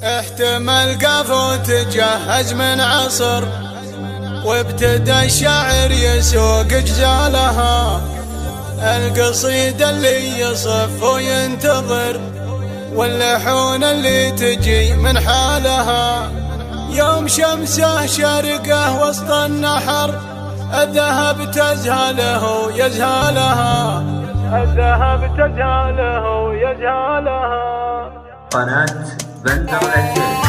احتمل قافو تجهز من عصر، وابتدى الشاعر يسوق جزالها. القصيدة اللي يصف وينتظر، واللحون اللي تجي من حالها. يوم شمسه شرقه وسط النحر، الذهب تزهله يزهلها. الذهب تزهله يزهلها. قناة بندر العزيز.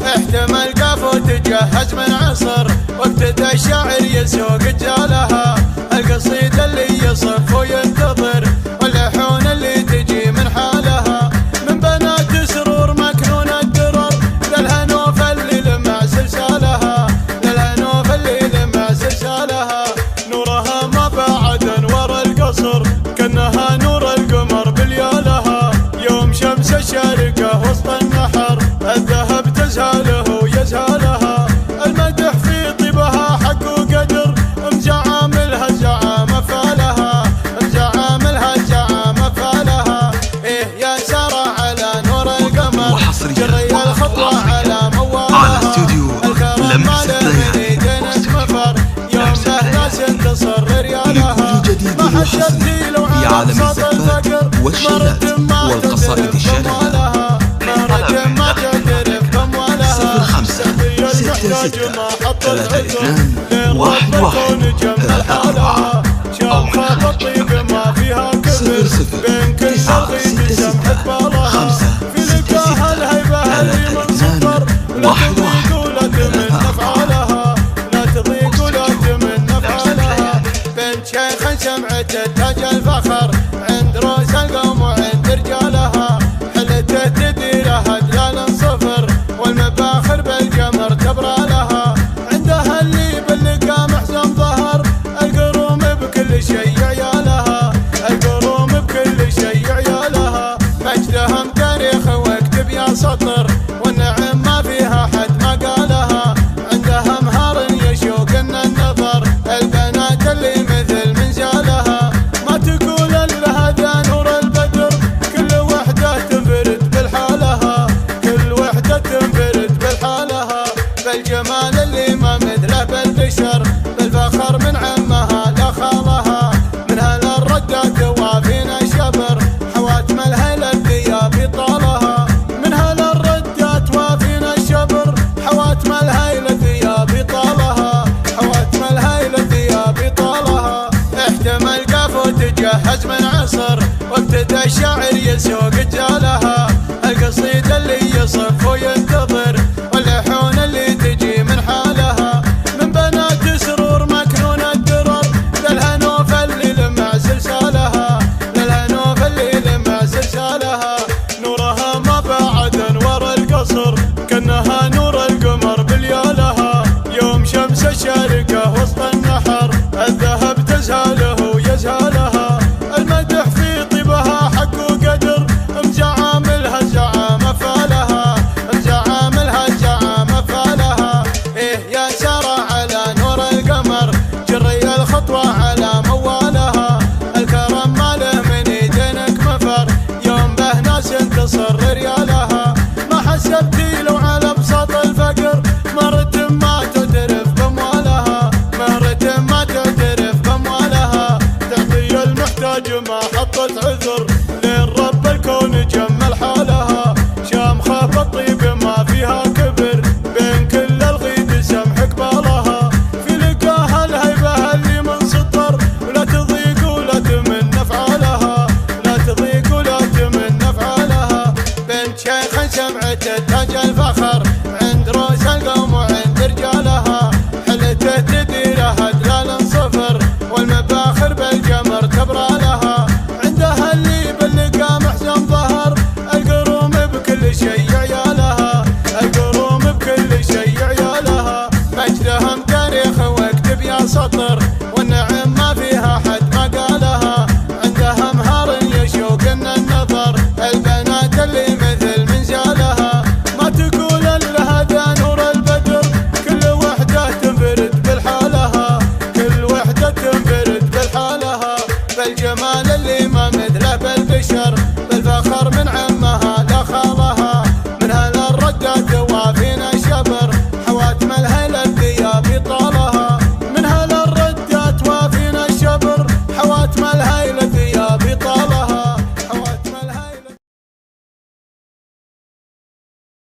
احتمل قافو تجهز من عصر، وابتدى الشاعر يسوق جالها. القصيدة اللي يصف وينتظر، واللحون اللي تجي من حالها. من بنات سرور مكنون الدرر، للهنوف اللي لمع سلسالها. للهنوف اللي لمع سلسالها. نورها ما بعد انور القصر، كأنها نور القمر بليالها. يوم شمس الشارقة وسط النحر، الذهب تزهله يزهلها. المدح في طيبها حق وقدر، مزعاملها الزعامة فالها. مزعاملها الزعامة فالها. إيه يا سارة على نور القمر، جري الخطوة على موالها. الكرم من ايدينك مفر، يوم به ناس انتصر ريالها. ما حسبتي لو على صوت الفقر، مرت ما والقصائد الشعرية. مرت ما تعترف بأموالها. 05 ما حط العذر، 66 جمل حالها. شامخة الطيب ما فيها كبر، بين كل الغيد سمحت بالها. في لقاها الهيبة اللي من صفر، لا تضيق ولا تمن افعالها. لا تضيق ولا تمن افعالها. بنت شيخ سمعت تاج الفخر، عند روس القوم وعند رجالها. حلته تديرها ديال صفر، والمباخر بالقمر تبرى لها. عندها اللي باللقا محزن ظهر، القروم بكل شيء عيالها. القروم بكل شيء عيالها. مجدهم تاريخ واكتب يا سطر، والنعم ما فيها حد ما قالها. عندها مهار يشوق النظر، البنات اللي مثل منزالها. ما تقول الا هذا نور البدر، كل وحده تنفرد بالحالها. كل وحده تنفرد بالحالها. بالجمال اللي ما مثله بالبشر، بالفخر من عمها لا خالها. من هلا الردات وافينا الشبر، حوات ملها للثياب طالها. من هلا الردات وافينا الشبر، حوات ملها للثياب طالها. حوات ملها للثياب طالها. احتمل قافو تجهز من عصر، وابتدى الشاعر يسوق جالها. القصيدة اللي يصف وينتظر، واللحون اللي تجي من حالها. من بنات سرور مكنون الدرر، للهنوف اللي لمع سلسالها. للهنوف اللي لمع سلسالها. نورها ما بعد انور القصر، كأنها نور القمر بليالها. يوم شمس الشارقة وسط النحر، الذهب تزهله يزهلها. المدح في طيبها حق وقدر، مزعاملها الزعامة فالها. مزعاملها الزعامة فالها. إيه يا سارة على نور القمر، جري الخطوة على موالها. الكرم ماله من ايدينك مفر، يوم به ناس انتصر ريالها. ما حسبتي لو على بساط الفقر، مرت ما تعترف بأموالها. مرت ما تعترف بأموالها. تعطي المحتاج ما حطت عذر، لين رب الكون جمل حالها. شامخة بالطيب ما فيها كبر، بين كل الغيد سمح قبالها. في لقاها الهيبة اللي من سطر، ولا تضيق ولا تمن افعالها. لا تضيق ولا تمن افعالها. بنت شيخ سمعت تاج الفخر،